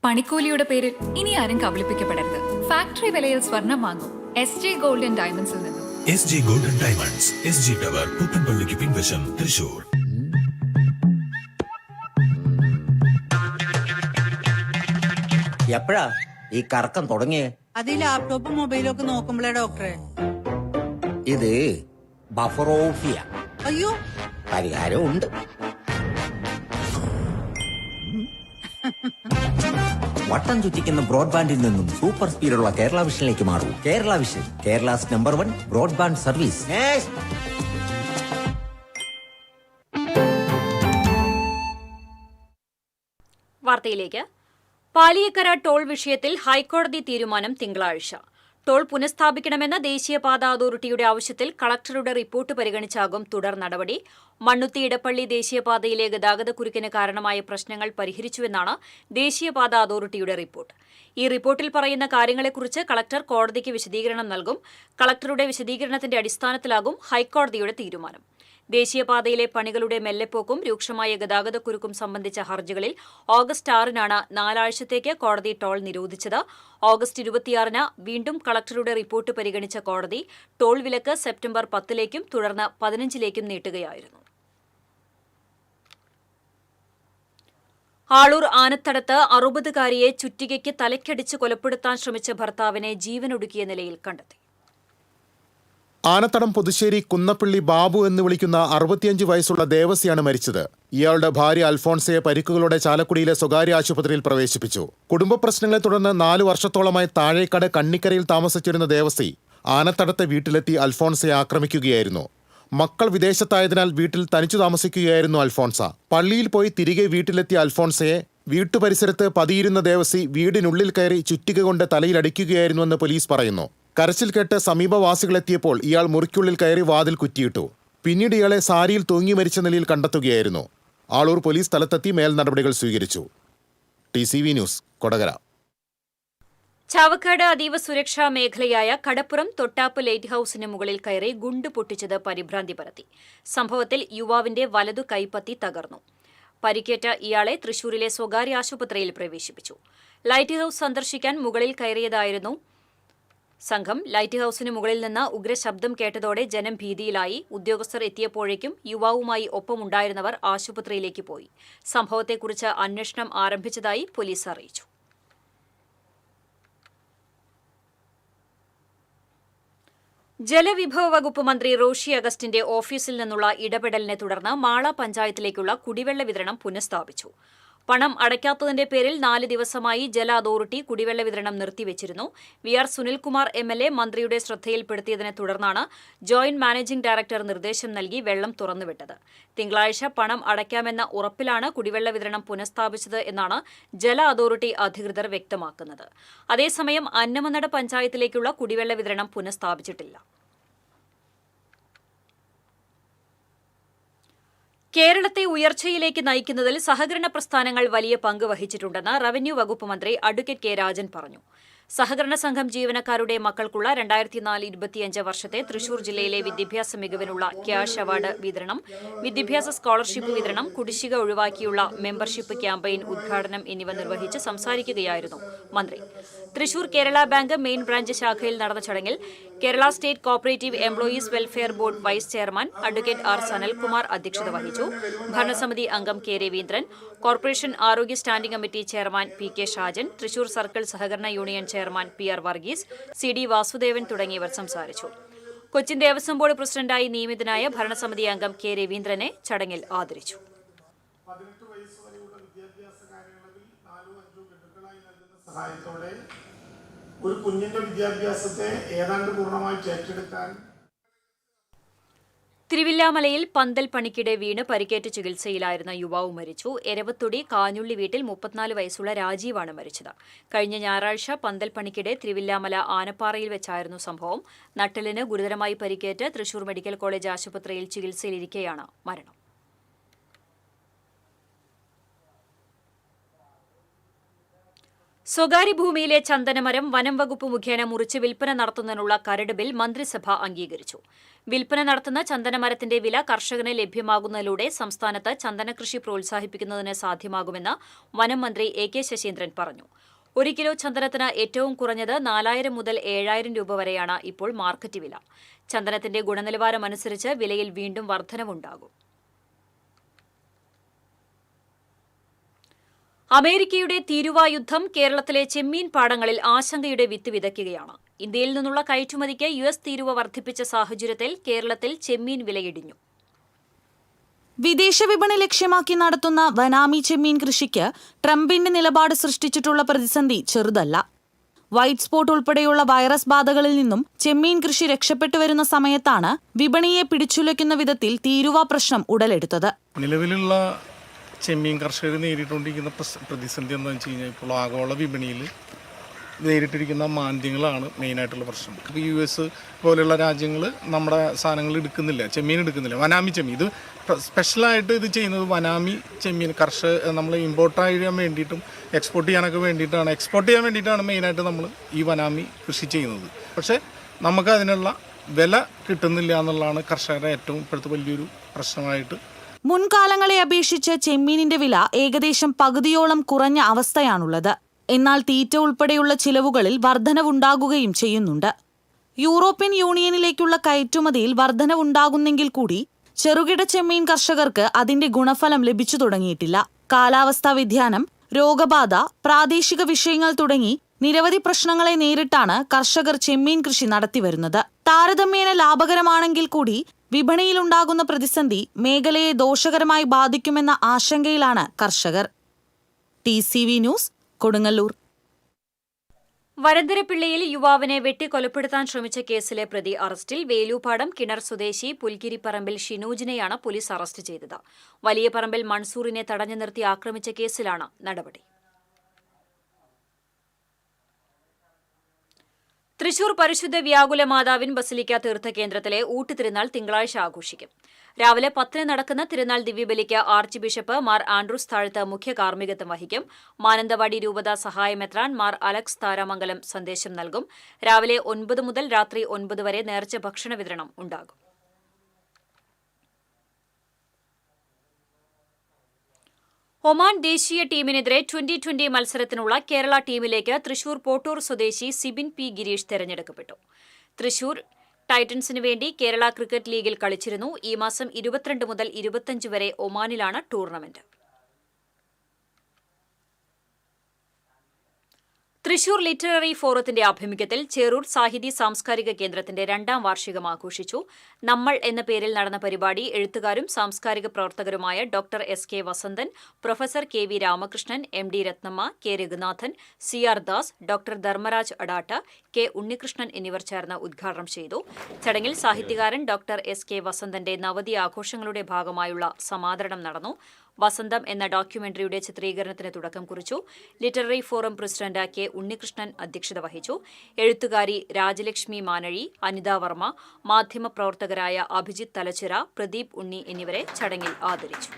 പണിക്കൂലിയുടെ പേരിൽ ഇനി ആരും കബളിപ്പിക്കപ്പെടരുത്. ഫാക്ടറി വിലയിൽ സ്വർണം വാങ്ങും SJ ഗോൾഡ് ആൻഡ് ഡയമണ്ട്സിൽ നിന്നും. SJ gold and diamonds, SG tower, പുത്തൻപള്ളിക്ക് പിൻവശം, തൃശൂർ. എപ്പോഴാ ഈ കറക്കം തുടങ്ങിയേ? അത് ലാപ്ടോപ്പും മൊബൈലും ഒക്കെ നോക്കുമ്പോഴേ ഡോക്ടറെ. ഇത് ബഫറോഫിയ. അയ്യോ, പരിഹാരം ഉണ്ട്. വട്ടം ചുറ്റിക്കുന്ന ബ്രോഡ്ബാൻഡിൽ നിന്നും സൂപ്പർ സ്പീഡുള്ള കേരള വിഷനിലേക്ക് മാറൂ. Kerala vision, Kerala's number 1 broadband service. വാർത്തയിലേക്ക്. പാലിയക്കര ടോൾ വിഷയത്തിൽ ഹൈക്കോടതി തീരുമാനം തിങ്കളാഴ്ച. ടോൾ പുനഃസ്ഥാപിക്കണമെന്ന ദേശീയപാത അതോറിറ്റിയുടെ ആവശ്യത്തിൽ കളക്ടറുടെ റിപ്പോർട്ട് പരിഗണിച്ചാകും തുടർ നടപടി. മണ്ണുത്തി ഇടപ്പള്ളി ദേശീയപാതയിലെ ഗതാഗതക്കുരുക്കിന് കാരണമായ പ്രശ്നങ്ങൾ പരിഹരിച്ചുവെന്നാണ് ദേശീയപാത അതോറിറ്റിയുടെ റിപ്പോർട്ട്. ഈ റിപ്പോർട്ടിൽ പറയുന്ന കാര്യങ്ങളെക്കുറിച്ച് കളക്ടർ കോടതിക്ക് വിശദീകരണം നൽകും. കളക്ടറുടെ വിശദീകരണത്തിന്റെ അടിസ്ഥാനത്തിലാകും ഹൈക്കോടതിയുടെ തീരുമാനം. ദേശീയപാതയിലെ പണികളുടെ മെല്ലെപ്പോക്കും രൂക്ഷമായ ഗതാഗതക്കുരുക്കും സംബന്ധിച്ച ഹർജികളിൽ ഓഗസ്റ്റ് 6-നാണ് 4 ആഴ്ചത്തേക്ക് കോടതി ടോൾ നിരോധിച്ചത്. ഓഗസ്റ്റ് 26-ന് വീണ്ടും കളക്ടറുടെ റിപ്പോർട്ട് പരിഗണിച്ച കോടതി ടോൾ വിലക്ക് സെപ്റ്റംബർ 10-ലേക്കും തുടർന്ന് 15-ലേക്കും നീട്ടുകയായിരുന്നു. ആളൂർ ആനത്തടത്ത് 60-കാരിയെ ചുറ്റികയ്ക്ക് തലയ്ക്കടിച്ച് കൊലപ്പെടുത്താൻ ശ്രമിച്ച ഭർത്താവിനെ ജീവനൊടുക്കിയ നിലയിൽ കണ്ടെത്തി. ആനത്തടം പുതുശ്ശേരി കുന്നപ്പള്ളി ബാബു എന്ന് വിളിക്കുന്ന 65 വയസ്സുള്ള ദേവസിയാണ് മരിച്ചത്. ഇയാളുടെ ഭാര്യ അൽഫോൺസയെ പരിക്കുകളോടെ ചാലക്കുടിയിലെ സ്വകാര്യ ആശുപത്രിയിൽ പ്രവേശിപ്പിച്ചു. കുടുംബ പ്രശ്നങ്ങളെ തുടർന്ന് 4 വർഷത്തോളമായി താഴേക്കട കണ്ണിക്കരയിൽ താമസിച്ചിരുന്ന ദേവസി ആനത്തടത്തെ വീട്ടിലെത്തി അൽഫോൺസയെ ആക്രമിക്കുകയായിരുന്നു. മക്കൾ വിദേശത്തായതിനാൽ വീട്ടിൽ തനിച്ചു താമസിക്കുകയായിരുന്നു അൽഫോൺസ. പള്ളിയിൽ പോയി തിരികെ വീട്ടിലെത്തിയ അൽഫോൺസയെ വീട്ടുപരിസരത്ത് പതിയിരുന്ന ദേവസി വീടിനുള്ളിൽ കയറി ചുറ്റിക കൊണ്ട് തലയിലടിക്കുകയായിരുന്നുവെന്ന് പോലീസ് പറയുന്നു. കരച്ചിൽ കേട്ട് സമീപവാസികളെത്തിയപ്പോൾ ഇയാൾ മുറിക്കുള്ളിൽ കയറി വാതിൽ കുറ്റിയിട്ടു. പിന്നീട് ഇയാളെ സാരിയിൽ തൂങ്ങി മരിച്ച നിലയിൽ കണ്ടെത്തുകയായിരുന്നു. ആളൂർ പോലീസ് സ്ഥലത്തെത്തി മേൽ നടപടികൾ സ്വീകരിച്ചു. TCV news, Kodakara. ചാവക്കാട് അതീവ സുരക്ഷാ മേഖലയായ കടപ്പുറം തൊട്ടാപ്പ് ലൈറ്റ് ഹൌസിന് മുകളിൽ കയറി ഗുണ്ട് പൊട്ടിച്ചത് പരിഭ്രാന്തി പരത്തി. സംഭവത്തിൽ യുവാവിന്റെ വലതു കൈപ്പത്തി തകർന്നു. പരിക്കേറ്റ ഇയാളെ തൃശൂരിലെ സ്വകാര്യ ആശുപത്രിയിൽ പ്രവേശിപ്പിച്ചു. ലൈറ്റ് ഹൌസ് സന്ദർശിക്കാൻ മുകളിൽ കയറിയതായിരുന്നു സംഘം. ലൈറ്റ് ഹൌസിന് മുകളിൽ നിന്ന് ഉഗ്രശബ്ദം കേട്ടതോടെ ജനം ഭീതിയിലായി. ഉദ്യോഗസ്ഥർ എത്തിയപ്പോഴേക്കും യുവാവുമായി ഒപ്പമുണ്ടായിരുന്നവർ ആശുപത്രിയിലേക്ക് പോയി. സംഭവത്തെക്കുറിച്ച് അന്വേഷണം ആരംഭിച്ചതായി പോലീസ് അറിയിച്ചു. ജലവിഭവ വകുപ്പ് മന്ത്രി റോഷി അഗസ്റ്റിന്റെ ഓഫീസിൽ നിന്നുള്ള ഇടപെടലിനെ തുടർന്ന് മാള പഞ്ചായത്തിലേക്കുള്ള കുടിവെള്ള വിതരണം പുനഃസ്ഥാപിച്ചു. പണം അടയ്ക്കാത്തതിന്റെ പേരിൽ 4 ദിവസമായി ജല അതോറിറ്റി കുടിവെള്ള വിതരണം നിർത്തിവച്ചിരുന്നു. VR സുനിൽകുമാർ MLA മന്ത്രിയുടെ ശ്രദ്ധയിൽപ്പെടുത്തിയതിനെ തുടർന്നാണ് ജോയിന്റ് മാനേജിംഗ് ഡയറക്ടർ നിർദ്ദേശം നൽകി വെള്ളം തുറന്നുവിട്ടത്. തിങ്കളാഴ്ച പണം അടയ്ക്കാമെന്ന ഉറപ്പിലാണ് കുടിവെള്ള വിതരണം പുനഃസ്ഥാപിച്ചത് എന്നാണ് ജല അതോറിറ്റി അധികൃതർ വ്യക്തമാക്കുന്നത്. അതേസമയം അന്നമനട പഞ്ചായത്തിലേക്കുള്ള കുടിവെള്ള വിതരണം പുനഃസ്ഥാപിച്ചിട്ടില്ല. കേരളത്തെ ഉയർച്ചയിലേക്ക് നയിക്കുന്നതിൽ സഹകരണ പ്രസ്ഥാനങ്ങൾ വലിയ പങ്ക് വഹിച്ചിട്ടുണ്ടെന്ന് റവന്യൂ വകുപ്പ് മന്ത്രി അഡ്വക്കേറ്റ് കെ രാജൻ പറഞ്ഞു. സഹകരണ സംഘം ജീവനക്കാരുടെ മക്കൾക്കുള്ള 2024-25 വർഷത്തെ തൃശൂർ ജില്ലയിലെ വിദ്യാഭ്യാസ മികവിനുള്ള ക്യാഷ് അവാർഡ് വിതരണം, വിദ്യാഭ്യാസ സ്കോളർഷിപ്പ് വിതരണം, കുടിശ്ശിക ഒഴിവാക്കിയുള്ള മെമ്പർഷിപ്പ് ക്യാമ്പയിൻ ഉദ്ഘാടനം എന്നിവ നിർവഹിച്ച് സംസാരിക്കുകയായിരുന്നു മന്ത്രി. Thrissur Kerala bank main branch ശാഖയിൽ നടന്ന ചടങ്ങിൽ Kerala state cooperative employees welfare board vice chairman advocate R Sanalkumar അധ്യക്ഷത വഹിച്ചു. ഭരണസമിതി അംഗം K രവീന്ദ്രൻ, കോർപ്പറേഷൻ ആരോഗ്യ standing committee chairman PK Shajan, Thrissur circle സഹകരണ union chairman PR Varghese, CD Vasudevan തുടങ്ങിയവർ സംസാരിച്ചു. കൊച്ചിൻ ദേവസ്വം ബോർഡ് പ്രസിഡന്റായി നിയമിതനായ ഭരണസമിതി അംഗം K രവീന്ദ്രനെ ചടങ്ങിൽ ആദരിച്ചു. 18 വയസ്സ് വരെയുള്ള വിദ്യാഭ്യാസ കാലയളവിൽ 4-5 ഗഡുക്കളായി നൽകുന്ന സഹായത്തോടെ ഒരു കുഞ്ഞിന്റെ വിദ്യാഭ്യാസത്തെ ഏതാണ്ട് പൂർണ്ണമായി ഏറ്റെടുക്കാൻ. തിരുവില്ലാമലയിൽ പന്തൽ പണിക്കിടെ വീണ് പരിക്കേറ്റ് ചികിത്സയിലായിരുന്ന യുവാവ് മരിച്ചു. എരവത്തൊടി കാഞ്ഞുള്ളി വീട്ടിൽ 34 വയസ്സുള്ള രാജീവാണ് മരിച്ചത്. കഴിഞ്ഞ ഞായറാഴ്ച പന്തൽ പണിക്കിടെ തിരുവില്ലാമല ആനപ്പാറയിൽ വെച്ചായിരുന്നു സംഭവം. നട്ടെല്ലിന് ഗുരുതരമായി പരിക്കേറ്റ് തൃശൂർ മെഡിക്കൽ കോളേജ് ആശുപത്രിയിൽ ചികിത്സയിലിരിക്കെയാണ് മരണം. സ്വകാര്യ ഭൂമിയിലെ ചന്ദനമരം വനം വകുപ്പ് മുഖേന മുറിച്ച് വിൽപ്പന നടത്തുന്നതിനുള്ള കരട് ബിൽ മന്ത്രിസഭ അംഗീകരിച്ചു. വിൽപ്പന നടത്തുന്ന ചന്ദനമരത്തിന്റെ വില കർഷകന് ലഭ്യമാകുന്നതിലൂടെ സംസ്ഥാനത്ത് ചന്ദനകൃഷി പ്രോത്സാഹിപ്പിക്കുന്നതിന് സാധ്യമാകുമെന്ന് വനം മന്ത്രി AK ശശീന്ദ്രൻ പറഞ്ഞു. 1 കിലോ ചന്ദനത്തിന് ഏറ്റവും കുറഞ്ഞത് 4000 മുതൽ 7000 രൂപ വരെയാണ് ഇപ്പോൾ മാർക്കറ്റ് വില. ചന്ദനത്തിന്റെ ഗുണനിലവാരമനുസരിച്ച് വിലയിൽ വീണ്ടും വർധനവുണ്ടാകും. അമേരിക്കയുടെ തീരുവ യുദ്ധം കേരളത്തിലെ ചെമ്മീൻ പാടങ്ങളിൽ ആശങ്കയുടെ വിത്ത് വിതയ്ക്കുകയാണ്. ഇന്ത്യയിൽ നിന്നുള്ള കയറ്റുമതിക്ക് US തീരുവ വർദ്ധിപ്പിച്ച സാഹചര്യത്തിൽ കേരളത്തിൽ ചെമ്മീൻ വിലയിടിഞ്ഞു. വിദേശ വിപണി ലക്ഷ്യമാക്കി നടത്തുന്ന വനാമി ചെമ്മീൻ കൃഷിക്ക് ട്രംപിന്റെ നിലപാട് സൃഷ്ടിച്ചിട്ടുള്ള പ്രതിസന്ധി ചെറുതല്ല. വൈറ്റ് സ്പോട്ട് ഉൾപ്പെടെയുള്ള വൈറസ് ബാധകളിൽ നിന്നും ചെമ്മീൻ കൃഷി രക്ഷപ്പെട്ടു വരുന്ന സമയത്താണ് വിപണിയെ പിടിച്ചുലയ്ക്കുന്ന വിധത്തിൽ തീരുവ പ്രശ്നം ഉടലെടുത്തത്. നിലവിലുള്ള ചെമ്മീൻ കർഷകർ നേരിട്ടുകൊണ്ടിരിക്കുന്ന പ്രതിസന്ധി എന്താണെന്ന് വെച്ച് കഴിഞ്ഞാൽ ഇപ്പോൾ ആഗോള വിപണിയിൽ നേരിട്ടിരിക്കുന്ന മാന്ദ്യങ്ങളാണ് മെയിനായിട്ടുള്ള പ്രശ്നം. ഇപ്പോൾ US പോലെയുള്ള രാജ്യങ്ങൾ നമ്മുടെ സാധനങ്ങൾ എടുക്കുന്നില്ല, ചെമ്മീൻ എടുക്കുന്നില്ല. വനാമി ചെമ്മീൻ ഇത് സ്പെഷ്യലായിട്ട് ഇത് ചെയ്യുന്നത് വനാമി ചെമ്മീൻ നമ്മൾ ഇമ്പോർട്ട് ചെയ്യാൻ വേണ്ടിയിട്ടും എക്സ്പോർട്ട് ചെയ്യാൻ വേണ്ടിയിട്ടാണ് മെയിനായിട്ട് നമ്മൾ ഈ വനാമി കൃഷി ചെയ്യുന്നത്. പക്ഷേ നമുക്ക് അതിനുള്ള വില കിട്ടുന്നില്ല എന്നുള്ളതാണ് കർഷകരുടെ ഏറ്റവും ഇപ്പോഴത്തെ വലിയൊരു പ്രശ്നമായിട്ട്. മുൻകാലങ്ങളെ അപേക്ഷിച്ച് ചെമ്മീനിന്റെ വില ഏകദേശം പകുതിയോളം കുറഞ്ഞ അവസ്ഥയാണുള്ളത്. എന്നാൽ തീറ്റ ഉൾപ്പെടെയുള്ള ചിലവുകളിൽ വർധനവുണ്ടാകുകയും ചെയ്യുന്നുണ്ട്. യൂറോപ്യൻ യൂണിയനിലേക്കുള്ള കയറ്റുമതിയിൽ വർധനവുണ്ടാകുന്നെങ്കിൽ കൂടി ചെറുകിട ചെമ്മീൻ കർഷകർക്ക് അതിന്റെ ഗുണഫലം ലഭിച്ചു തുടങ്ങിയിട്ടില്ല. കാലാവസ്ഥാ വ്യതിയാനം, രോഗബാധ, പ്രാദേശിക വിഷയങ്ങൾ തുടങ്ങി നിരവധി പ്രശ്നങ്ങളെ നേരിട്ടാണ് കർഷകർ ചെമ്മീൻ കൃഷി നടത്തിവരുന്നത്. താരതമ്യേന ലാഭകരമാണെങ്കിൽ കൂടി വിപണിയിലുണ്ടാകുന്ന പ്രതിസന്ധി മേഖലയെ ദോഷകരമായി ബാധിക്കുമെന്ന ആശങ്കയിലാണ് കർഷകർ. TCV news, Kodungallur. വരന്തരപ്പിള്ളിയിൽ യുവാവിനെ വെട്ടിക്കൊലപ്പെടുത്താൻ ശ്രമിച്ച കേസിലെ പ്രതി അറസ്റ്റിൽ. വേലൂപ്പാടം കിണർ സ്വദേശി പുൽക്കിരിപ്പറമ്പിൽ ഷിനോജിനെയാണ് പോലീസ് അറസ്റ്റ് ചെയ്തത്. വലിയ പറമ്പിൽ മൻസൂറിനെ തടഞ്ഞു നിർത്തി ആക്രമിച്ച കേസിലാണ് നടപടി. തൃശൂർ പരിശുദ്ധ വ്യാകുല മാതാവിൻ ബസിലിക്ക തീർത്ഥകേന്ദ്രത്തിലെ ഊട്ടുതിരുനാൾ തിങ്കളാഴ്ച ആഘോഷിക്കും. രാവിലെ 10 നടക്കുന്ന തിരുനാൾ ദിവ്യബലിക്ക് ആർച്ച് ബിഷപ്പ് മാർ ആൻഡ്രൂസ് താഴത്ത് മുഖ്യ കാർമ്മികത്വം വഹിക്കും. മാനന്തവാടി രൂപത സഹായമെത്രാൻ മാർ അലക്സ് താരാമംഗലം സന്ദേശം നൽകും. രാവിലെ 9 മുതൽ രാത്രി 9 വരെ നേർച്ച ഭക്ഷണ വിതരണം ഉണ്ടാകും. ഒമാൻ ദേശീയ ടീമിനെതിരെ 2020 മത്സരത്തിനുള്ള കേരള ടീമിലേക്ക് തൃശൂർ പോട്ടൂർ സ്വദേശി സിബിൻ P. ഗിരീഷ് തെരഞ്ഞെടുക്കപ്പെട്ടു. തൃശൂർ ടൈറ്റൻസിനു വേണ്ടി കേരള ക്രിക്കറ്റ് ലീഗിൽ കളിച്ചിരുന്നു. ഈ മാസം 22 മുതൽ 25 വരെ ഒമാനിലാണ് ടൂർണമെന്റ്. തൃശൂർ ലിറ്റററി ഫോറത്തിന്റെ ആഭിമുഖ്യത്തിൽ ചേറൂർ സാഹിതി സാംസ്കാരിക കേന്ദ്രത്തിന്റെ 2ാം വാർഷികം ആഘോഷിച്ചു. നമ്മൾ എന്ന പേരിൽ നടന്ന പരിപാടി എഴുത്തുകാരും സാംസ്കാരിക പ്രവർത്തകരുമായ doctor SK Vasanthan, professor KV Ramakrishnan, MD Rathnamma, K Raghunathan, CR Das, doctor Dharmaraj Adatta, K Unnikrishnan എന്നിവർ ചേർന്ന് ഉദ്ഘാടനം ചെയ്തു. ചടങ്ങിൽ സാഹിത്യകാരൻ ഡോക്ടർ SK വസന്തന്റെ നവതി ആഘോഷങ്ങളുടെ ഭാഗമായുള്ള സമാദരണം നടന്നു. വസന്തം എന്ന ഡോക്യുമെന്ററിയുടെ ചിത്രീകരണത്തിന് തുടക്കം കുറിച്ചു. Literary forum president K Unnikrishnan അധ്യക്ഷത വഹിച്ചു. എഴുത്തുകാരി രാജലക്ഷ്മി മാനഴി, അനിത വർമ്മ, മാധ്യമപ്രവർത്തകരായ അഭിജിത്ത് തലച്ചിറ, പ്രദീപ് ഉണ്ണി എന്നിവരെ ചടങ്ങിൽ ആദരിച്ചു.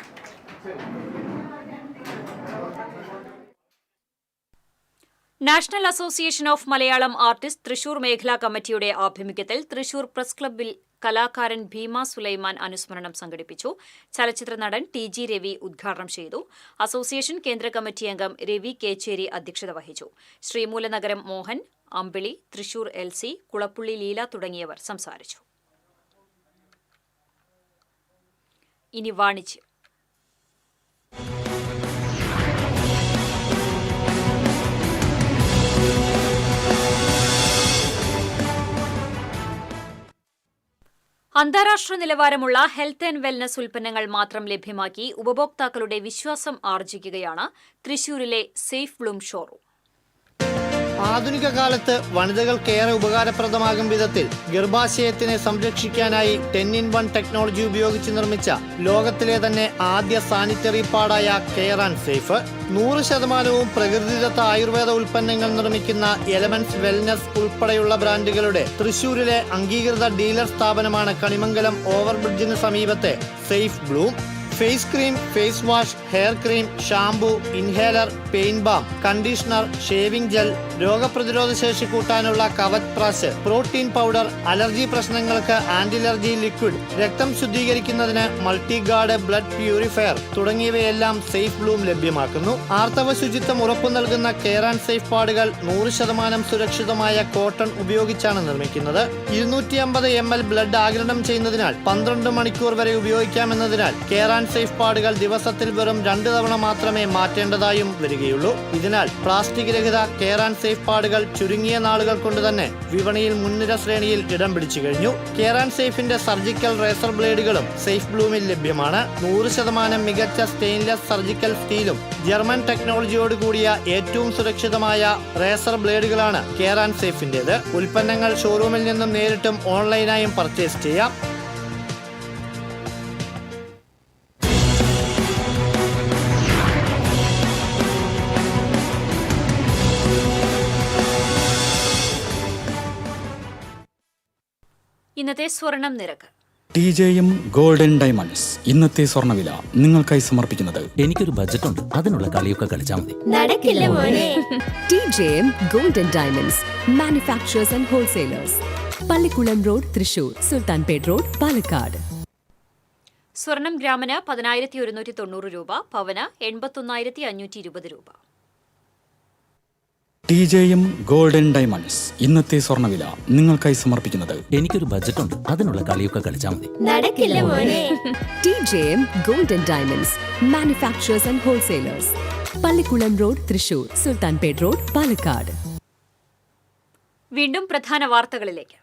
National association of Malayalam artist Thrissur മേഖലാ കമ്മിറ്റിയുടെ ആഭിമുഖ്യത്തിൽ തൃശൂർ പ്രസ് ക്ലബ്ബിൽ കലാകാരൻ ഭീമ സുലൈമാൻ അനുസ്മരണം സംഘടിപ്പിച്ചു. ചലച്ചിത്ര നടൻ TG രവി ഉദ്ഘാടനം ചെയ്തു. അസോസിയേഷൻ കേന്ദ്ര കമ്മിറ്റി അംഗം രവി കേച്ചേരി അധ്യക്ഷത വഹിച്ചു. ശ്രീമൂലനഗരം മോഹൻ, അമ്പിളി, തൃശൂർ LC, കുളപ്പുള്ളി ലീല തുടങ്ങിയവർ സംസാരിച്ചു. ഇനി വാണിജ്യം. അന്താരാഷ്ട്ര നിലവാരമുള്ള ഹെൽത്ത് ആൻഡ് വെൽനസ് ഉൽപ്പന്നങ്ങൾ മാത്രം ലഭ്യമാക്കി ഉപഭോക്താക്കളുടെ വിശ്വാസം ആർജിക്കുകയാണ് തൃശൂരിലെ സേഫ് ബ്ലൂം ഷോറൂം. ആധുനിക കാലത്ത് വനിതകൾക്കേറെ ഉപകാരപ്രദമാകും വിധത്തിൽ ഗർഭാശയത്തിനെ സംരക്ഷിക്കാനായി 10-in-1 ടെക്നോളജി ഉപയോഗിച്ച് നിർമ്മിച്ച ലോകത്തിലെ തന്നെ ആദ്യ സാനിറ്ററി പാഡായ കെയർ ആൻഡ് സേഫ് 100% പ്രകൃതിദത്ത ആയുർവേദ ഉൽപ്പന്നങ്ങൾ നിർമ്മിക്കുന്ന എലമെന്റ്സ് വെൽനസ് ഉൾപ്പെടെയുള്ള ബ്രാൻഡുകളുടെ തൃശൂരിലെ അംഗീകൃത ഡീലർ സ്ഥാപനമാണ് കണിമംഗലം ഓവർബ്രിഡ്ജിന് സമീപത്തെ safe bloom. Face cream, face wash, hair cream, shampoo, inhaler, paint balm, conditioner, shaving gel, രോഗപ്രതിരോധ ശേഷി കൂട്ടാനുള്ള Kavach brush, protein powder, allergy പ്രശ്നങ്ങൾക്ക് ആന്റിലർജി ലിക്വിഡ്, രക്തം ശുദ്ധീകരിക്കുന്നതിന് മൾട്ടിഗാർഡ് ബ്ലഡ് പ്യൂരിഫയർ തുടങ്ങിയവയെല്ലാം സേഫ് ബ്ലൂം ലഭ്യമാക്കുന്നു. ആർത്തവ ശുചിത്വം ഉറപ്പു നൽകുന്ന കെയർ ആൻഡ് സേഫ് പാഡുകൾ 100% സുരക്ഷിതമായ കോട്ടൺ ഉപയോഗിച്ചാണ് നിർമ്മിക്കുന്നത്. 250 ml ബ്ലഡ് ആഗിരണം ചെയ്യുന്നതിനാൽ 12 മണിക്കൂർ വരെ ഉപയോഗിക്കാമെന്നതിനാൽ കെയർ ആൻഡ് സേഫ് പാഡുകൾ ദിവസത്തിൽ വെറും 2 തവണ മാത്രമേ മാറ്റേണ്ടതായും വരികയുള്ളൂ. ഇതിനാൽ പ്ലാസ്റ്റിക് രഹിത കെയർ ആൻഡ് സേഫ് പാഡുകൾ ചുരുങ്ങിയ നാളുകൾ കൊണ്ട് തന്നെ വിപണിയിൽ മുൻനിര ശ്രേണിയിൽ ഇടം പിടിച്ചു കഴിഞ്ഞു. കെയർ ആൻഡ് സേഫിന്റെ സർജിക്കൽ റേസർ ബ്ലേഡുകളും സേഫ് ബ്ലൂമിൽ ലഭ്യമാണ്. 100% മികച്ച സ്റ്റെയിൻലെസ് സർജിക്കൽ സ്റ്റീലും ജർമ്മൻ ടെക്നോളജിയോട് കൂടിയ ഏറ്റവും സുരക്ഷിതമായ റേസർ ബ്ലേഡുകളാണ് കെയർ ആൻഡ് സേഫിന്റേത്. ഉൽപ്പന്നങ്ങൾ ഷോറൂമിൽ നിന്നും നേരിട്ടും ഓൺലൈനായും പർച്ചേസ് ചെയ്യാം. ഇന്നത്തെ സ്വർണം നിരക്ക്. TJM ഗോൾഡൻ ഡയമണ്ട്സ് ഇന്നത്തെ സ്വർണ്ണവില നിങ്ങൾക്കായി സമർപ്പിക്കുന്നത് എനിക്കൊരു ബജറ്റ് ഉണ്ട്, അതിനുള്ള കളിയൊക്കെ കളിച്ചാൽ മതി. നടക്കില്ല മോനെ. TJM golden diamonds manufacturers and wholesalers, Pallikkulam road, Thrissur, Sultanpet road, Palakkad. സ്വർണം ഗ്രാമിന് 10,190 രൂപ, പവന് 81,520 രൂപ. TJM ഗോൾഡൻ ഡയമണ്ട്സ് ഇന്നത്തെ സ്വർണ്ണവില നിങ്ങൾക്കായി സമർപ്പിക്കുന്നത് എനിക്കൊരു ബജറ്റ് ഉണ്ട്, അതിനുള്ള കളിയൊക്കെ കളിച്ചാൽ മതി. നടക്കില്ല മോനെ. TJM golden diamonds manufacturers and wholesalers, Pallikkulam road, Thrissur, Sultanpet road, Palakkad. വീണ്ടും പ്രധാന വാർത്തകളിലേക്ക്.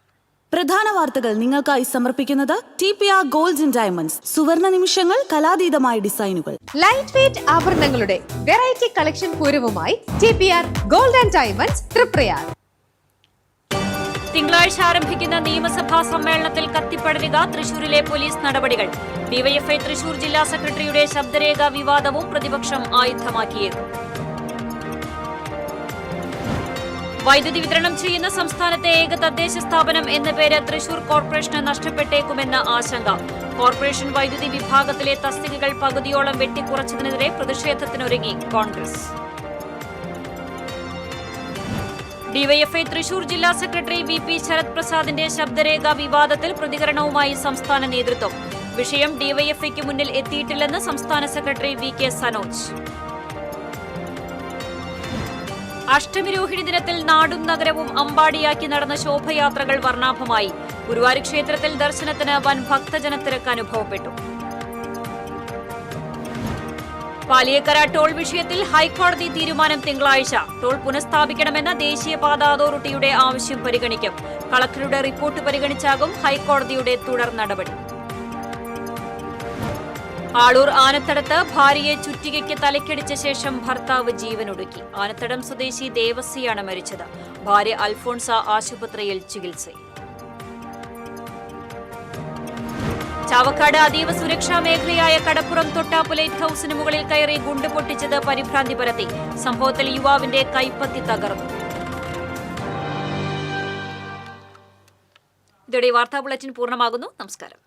പ്രധാന വാർത്തകൾ നിങ്ങൾക്കായി സമർപ്പിക്കുന്നത് TPR ഗോൾഡ് ആൻഡ് ഡയമണ്ട്സ്. സുവർണ നിമിഷങ്ങൾ, കലാതീതമായ ഡിസൈനുകൾ. ലൈറ്റ് വെയ്റ്റ് ആഭരണങ്ങളുടെ വെറൈറ്റി കളക്ഷൻ പൂരവുമായി TPR gold and diamonds, Triprayar. തിങ്കളാഴ്ച ആരംഭിക്കുന്ന നിയമസഭാ സമ്മേളനത്തിൽ കത്തിപ്പടരുക തൃശൂരിലെ പോലീസ് നടപടികൾ. ഡിവൈഎഫ്ഐ തൃശൂർ ജില്ലാ സെക്രട്ടറിയുടെ ശബ്ദരേഖ വിവാദവും പ്രതിപക്ഷം ആയുധമാക്കിയേക്കും. വൈദ്യുതി വിതരണം ചെയ്യുന്ന സംസ്ഥാനത്തെ ഏക തദ്ദേശ സ്ഥാപനം എന്ന പേര് തൃശൂർ കോർപ്പറേഷന് നഷ്ടപ്പെട്ടേക്കുമെന്ന ആശങ്ക. കോർപ്പറേഷൻ വൈദ്യുതി വിഭാഗത്തിലെ തസ്തികകൾ പകുതിയോളം വെട്ടിക്കുറച്ചതിനെതിരെ പ്രതിഷേധത്തിനൊരുങ്ങി കോൺഗ്രസ്. ഡിവൈഎഫ്ഐ തൃശൂർ ജില്ലാ സെക്രട്ടറി VP ശരത് പ്രസാദിന്റെ ശബ്ദരേഖ വിവാദത്തിൽ പ്രതികരണവുമായി സംസ്ഥാന നേതൃത്വം. വിഷയം ഡിവൈഎഫ്ഐക്ക് മുന്നിൽ എത്തിയിട്ടില്ലെന്ന് സംസ്ഥാന സെക്രട്ടറി VK സനോജ്. അഷ്ടമി രോഹിണി ദിനത്തിൽ നാടും നഗരവും അമ്പാടിയാക്കി നടന്ന ശോഭയാത്രകൾ വർണ്ണാഭമായി. ഗുരുവായൂർ ക്ഷേത്രത്തിൽ ദർശനത്തിന് വൻ ഭക്തജനത്തിരക്ക് അനുഭവപ്പെട്ടു. പാലിയേക്കര ടോൾ വിഷയത്തിൽ ഹൈക്കോടതി തീരുമാനം തിങ്കളാഴ്ച. ടോൾ പുനഃസ്ഥാപിക്കണമെന്ന ദേശീയപാത അതോറിറ്റിയുടെ ആവശ്യം പരിഗണിക്കും. കളക്ടറുടെ റിപ്പോർട്ട് പരിഗണിച്ചാകും ഹൈക്കോടതിയുടെ തുടർ നടപടി. ആളൂർ ആനത്തടത്ത് ഭാര്യയെ ചുറ്റികയ്ക്ക് തലക്കടിച്ച ശേഷം ഭർത്താവ് ജീവനൊടുക്കി. ആനത്തടം സ്വദേശി ദേവസിയാണ് മരിച്ചത്. ഭാര്യ അൽഫോൺസ ആശുപത്രിയിൽ ചികിത്സയിൽ. ചാവക്കാട് അതീവ സുരക്ഷാ മേഖലയായ കടപ്പുറം തൊട്ടാപ്പ് ലൈറ്റ് ഹൌസിന് മുകളിൽ കയറി ഗുണ്ട് പൊട്ടിച്ചത് പരിഭ്രാന്തി പരത്തി. സംഭവത്തിൽ യുവാവിന്റെ കൈപ്പത്തി തകർന്നു. ഇതോടെ വാർത്താ ബുള്ളറ്റിൻ പൂർണ്ണമാകുന്നു. നമസ്കാരം.